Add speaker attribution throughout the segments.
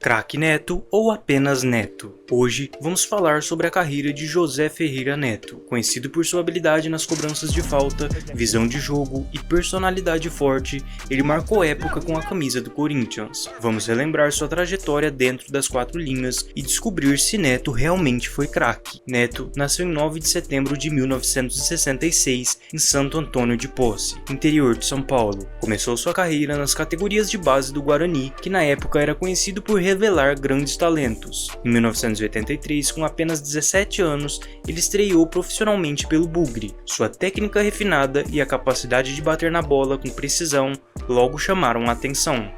Speaker 1: Craque Neto ou apenas Neto? Hoje vamos falar sobre a carreira de José Ferreira Neto, conhecido por sua habilidade nas cobranças de falta, visão de jogo e personalidade forte. Ele marcou época com a camisa do Corinthians. Vamos relembrar sua trajetória dentro das quatro linhas e descobrir se Neto realmente foi craque. Neto nasceu em 9 de setembro de 1966 em Santo Antônio de Posse, interior de São Paulo. Começou sua carreira nas categorias de base do Guarani, que na época era conhecido por revelar grandes talentos. Em 1983, com apenas 17 anos, ele estreou profissionalmente pelo Bugre. Sua técnica refinada e a capacidade de bater na bola com precisão logo chamaram a atenção.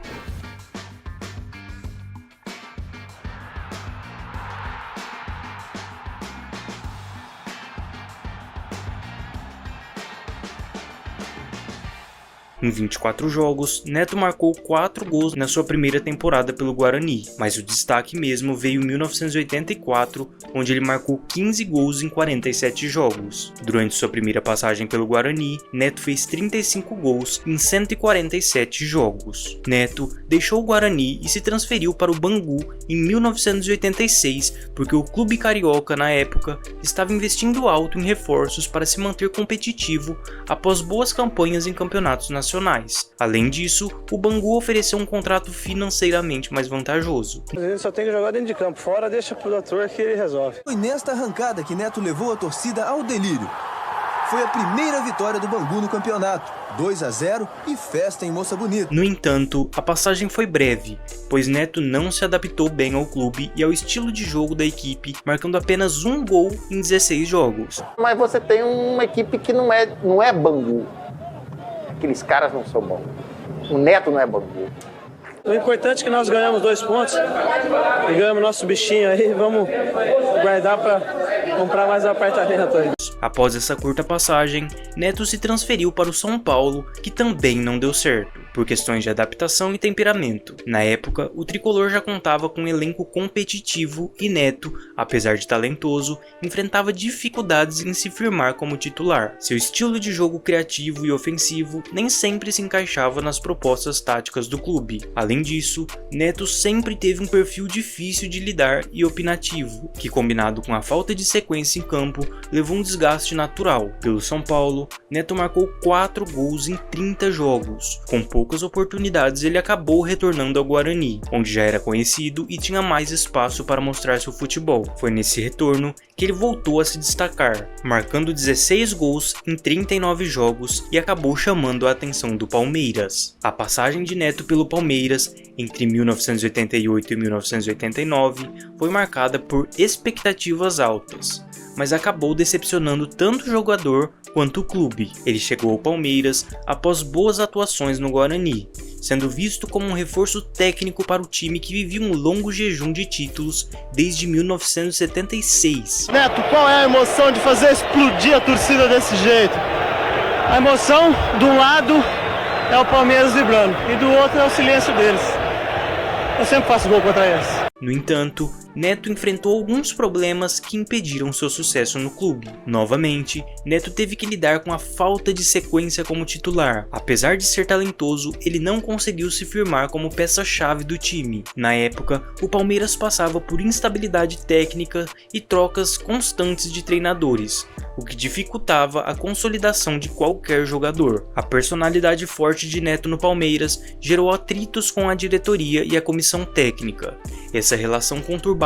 Speaker 1: Em 24 jogos, Neto marcou 4 gols na sua primeira temporada pelo Guarani, mas o destaque mesmo veio em 1984, onde ele marcou 15 gols em 47 jogos. Durante sua primeira passagem pelo Guarani, Neto fez 35 gols em 147 jogos. Neto deixou o Guarani e se transferiu para o Bangu em 1986, porque o clube carioca na época estava investindo alto em reforços para se manter competitivo após boas campanhas em campeonatos nacionais. Além disso, o Bangu ofereceu um contrato financeiramente mais vantajoso.
Speaker 2: A gente só tem que jogar dentro de campo, fora deixa pro doutor que ele resolve.
Speaker 3: Foi nesta arrancada que Neto levou a torcida ao delírio. Foi a primeira vitória do Bangu no campeonato, 2-0 e festa em Moça Bonita.
Speaker 1: No entanto, a passagem foi breve, pois Neto não se adaptou bem ao clube e ao estilo de jogo da equipe, marcando apenas um gol em 16 jogos.
Speaker 4: Mas você tem uma equipe que não é Bangu. Aqueles caras não são bons. O Neto não é Bangu.
Speaker 2: O importante é que nós ganhamos 2 pontos. E ganhamos nosso bichinho aí. Vamos guardar para comprar mais apartamento aí.
Speaker 1: Após essa curta passagem, Neto se transferiu para o São Paulo, que também não deu certo, por questões de adaptação e temperamento. Na época, o tricolor já contava com um elenco competitivo e Neto, apesar de talentoso, enfrentava dificuldades em se firmar como titular. Seu estilo de jogo criativo e ofensivo nem sempre se encaixava nas propostas táticas do clube. Além disso, Neto sempre teve um perfil difícil de lidar e opinativo, que combinado com a falta de sequência em campo, levou um desgaste natural. Pelo São Paulo, Neto marcou 4 gols em 30 jogos. Com poucas oportunidades, ele acabou retornando ao Guarani, onde já era conhecido e tinha mais espaço para mostrar seu futebol. Foi nesse retorno que ele voltou a se destacar, marcando 16 gols em 39 jogos e acabou chamando a atenção do Palmeiras. A passagem de Neto pelo Palmeiras entre 1988 e 1989 foi marcada por expectativas altas, mas acabou decepcionando tanto o jogador quanto o clube. Ele chegou ao Palmeiras após boas atuações no Guarani, sendo visto como um reforço técnico para o time que vivia um longo jejum de títulos desde 1976.
Speaker 2: Neto, qual é a emoção de fazer explodir a torcida desse jeito? A emoção, de um lado, é o Palmeiras vibrando, e do outro é o silêncio deles. Eu sempre faço gol contra eles.
Speaker 1: No entanto, Neto enfrentou alguns problemas que impediram seu sucesso no clube. Novamente, Neto teve que lidar com a falta de sequência como titular. Apesar de ser talentoso, ele não conseguiu se firmar como peça-chave do time. Na época, o Palmeiras passava por instabilidade técnica e trocas constantes de treinadores, o que dificultava a consolidação de qualquer jogador. A personalidade forte de Neto no Palmeiras gerou atritos com a diretoria e a comissão técnica. Essa relação conturbada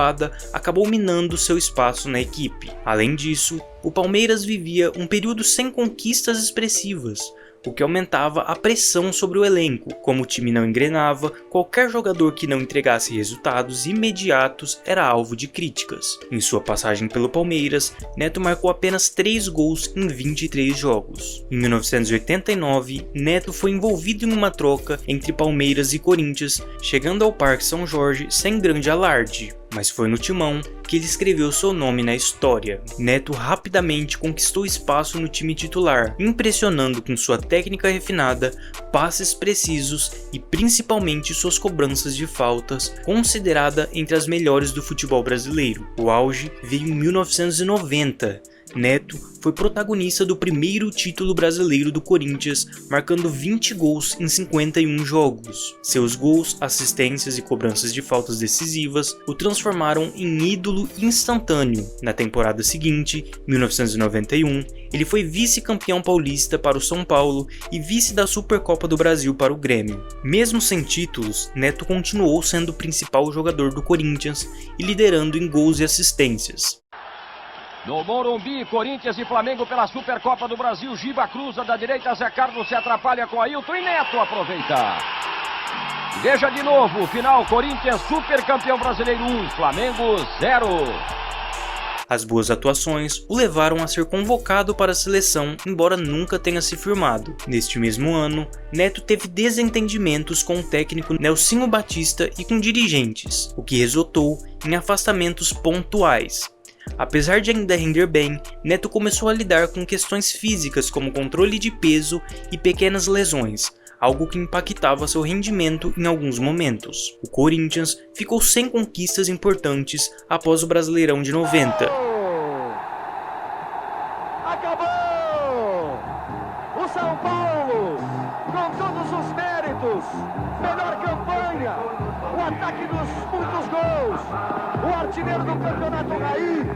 Speaker 1: acabou minando seu espaço na equipe. Além disso, o Palmeiras vivia um período sem conquistas expressivas, o que aumentava a pressão sobre o elenco. Como o time não engrenava, qualquer jogador que não entregasse resultados imediatos era alvo de críticas. Em sua passagem pelo Palmeiras, Neto marcou apenas 3 gols em 23 jogos. Em 1989, Neto foi envolvido em uma troca entre Palmeiras e Corinthians, chegando ao Parque São Jorge sem grande alarde. Mas foi no Timão que ele escreveu seu nome na história. Neto rapidamente conquistou espaço no time titular, impressionando com sua técnica refinada, passes precisos e principalmente suas cobranças de faltas, considerada entre as melhores do futebol brasileiro. O auge veio em 1990, Neto foi protagonista do primeiro título brasileiro do Corinthians, marcando 20 gols em 51 jogos. Seus gols, assistências e cobranças de faltas decisivas o transformaram em ídolo instantâneo. Na temporada seguinte, 1991, ele foi vice-campeão paulista para o São Paulo e vice da Supercopa do Brasil para o Grêmio. Mesmo sem títulos, Neto continuou sendo o principal jogador do Corinthians e liderando em gols e assistências.
Speaker 5: No Morumbi, Corinthians e Flamengo pela Supercopa do Brasil. Giba cruza da direita, Zé Carlos se atrapalha com Ailton e Neto aproveita. Veja de novo, final Corinthians supercampeão brasileiro 1, Flamengo 0.
Speaker 1: As boas atuações o levaram a ser convocado para a seleção, embora nunca tenha se firmado. Neste mesmo ano, Neto teve desentendimentos com o técnico Nelsinho Batista e com dirigentes, o que resultou em afastamentos pontuais. Apesar de ainda render bem, Neto começou a lidar com questões físicas como controle de peso e pequenas lesões, algo que impactava seu rendimento em alguns momentos. O Corinthians ficou sem conquistas importantes após o Brasileirão de 90.
Speaker 6: Acabou! O São Paulo, com todos os méritos, melhor campanha, o ataque dos muitos gols, o artilheiro do campeonato raiz.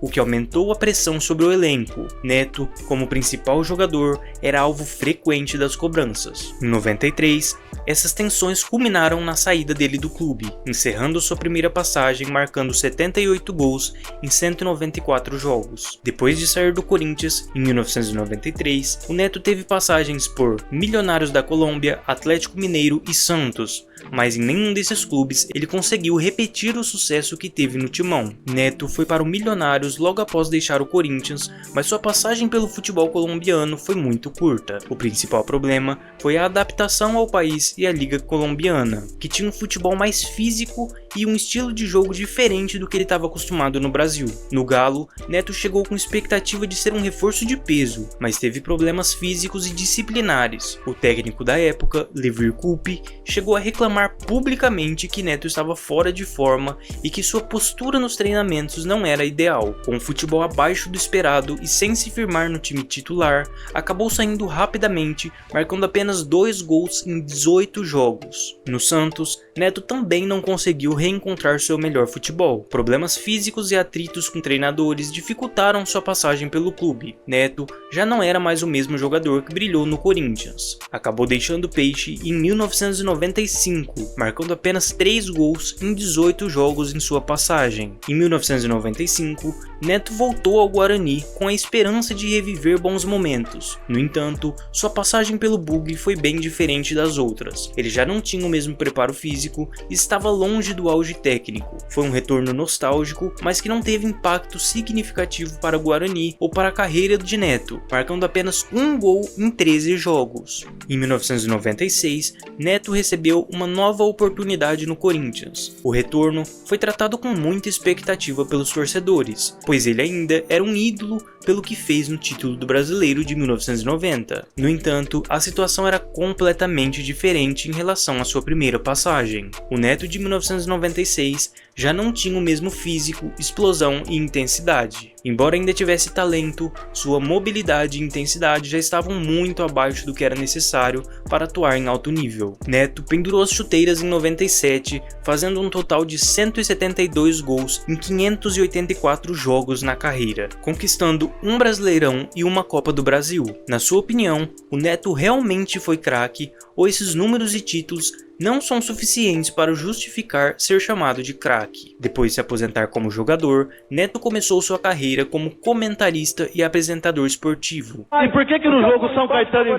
Speaker 1: O que aumentou a pressão sobre o elenco. Neto, como principal jogador, era alvo frequente das cobranças. Em 93, essas tensões culminaram na saída dele do clube, encerrando sua primeira passagem marcando 78 gols em 194 jogos. Depois de sair do Corinthians, em 1993, o Neto teve passagens por Milionários da Colômbia, Atlético Mineiro e Santos, mas em nenhum desses clubes ele conseguiu repetir o sucesso que teve no timão. Neto foi para o Milionários logo após deixar o Corinthians, mas sua passagem pelo futebol colombiano foi muito curta. O principal problema foi a adaptação ao país e à liga colombiana, que tinha um futebol mais físico e um estilo de jogo diferente do que ele estava acostumado no Brasil. No Galo, Neto chegou com expectativa de ser um reforço de peso, mas teve problemas físicos e disciplinares. O técnico da época, Levir Coupe, chegou a reclamar publicamente que Neto estava fora de forma e que sua postura nos treinamentos não era ideal. Com o futebol abaixo do esperado e sem se firmar no time titular, acabou saindo rapidamente, marcando apenas 2 gols em 18 jogos. No Santos, Neto também não conseguiu reencontrar seu melhor futebol. Problemas físicos e atritos com treinadores dificultaram sua passagem pelo clube. Neto já não era mais o mesmo jogador que brilhou no Corinthians. Acabou deixando o Peixe em 1995, marcando apenas 3 gols em 18 jogos em sua passagem. Em 1995, Neto voltou ao Guarani com a esperança de reviver bons momentos. No entanto, sua passagem pelo Bugre foi bem diferente das outras. Ele já não tinha o mesmo preparo físico e estava longe do auge técnico. Foi um retorno nostálgico, mas que não teve impacto significativo para o Guarani ou para a carreira de Neto, marcando apenas 1 gol em 13 jogos. Em 1996, Neto recebeu uma nova oportunidade no Corinthians. O retorno foi tratado com muita expectativa pelos torcedores, pois ele ainda era um ídolo pelo que fez no título do Brasileiro de 1990. No entanto, a situação era completamente diferente em relação à sua primeira passagem. O Neto de 1996 já não tinha o mesmo físico, explosão e intensidade. Embora ainda tivesse talento, sua mobilidade e intensidade já estavam muito abaixo do que era necessário para atuar em alto nível. Neto pendurou as chuteiras em 97, fazendo um total de 172 gols em 584 jogos na carreira, conquistando um Brasileirão e uma Copa do Brasil. Na sua opinião, o Neto realmente foi craque ou esses números e títulos não são suficientes para justificar ser chamado de craque? Depois de se aposentar como jogador, Neto começou sua carreira como comentarista e apresentador esportivo.
Speaker 2: E por que no jogo São Caetano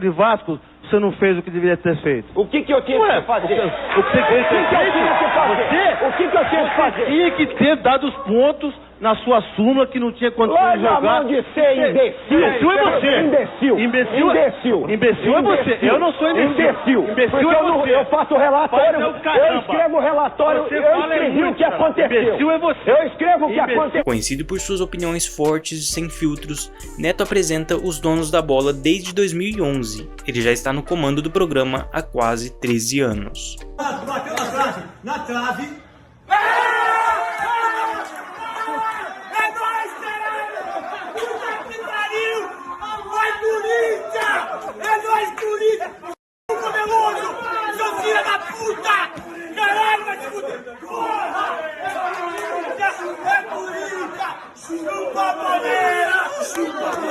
Speaker 2: e Vasco, você não fez o que deveria ter feito?
Speaker 6: O que eu tinha que fazer?
Speaker 2: O que eu tinha que fazer?
Speaker 6: O que eu tinha que fazer?
Speaker 2: Tinha que ter dado os pontos na sua súmula que não tinha condição de jogar.
Speaker 6: Mão de ser imbecil.
Speaker 2: Imbecil é você. Imbecil é você. Eu não sou imbecil. Imbecil é você.
Speaker 6: Eu faço relatório. Eu escrevo relatório. Eu escrevi o que aconteceu.
Speaker 2: Imbecil é você.
Speaker 6: Eu escrevo o que aconteceu.
Speaker 1: Conhecido por suas opiniões fortes e sem filtros, Neto apresenta Os Donos da Bola desde 2011. Ele já está no comando do programa há quase 13 anos.
Speaker 7: Bateu na trave. Corinthians! É nóis, Corinthians! Poderoso! Seu filho da puta! Caralho, vai te fuder! Porra! É Corinthians! É Corinthians! Chupa, Palmeiras! Chupa!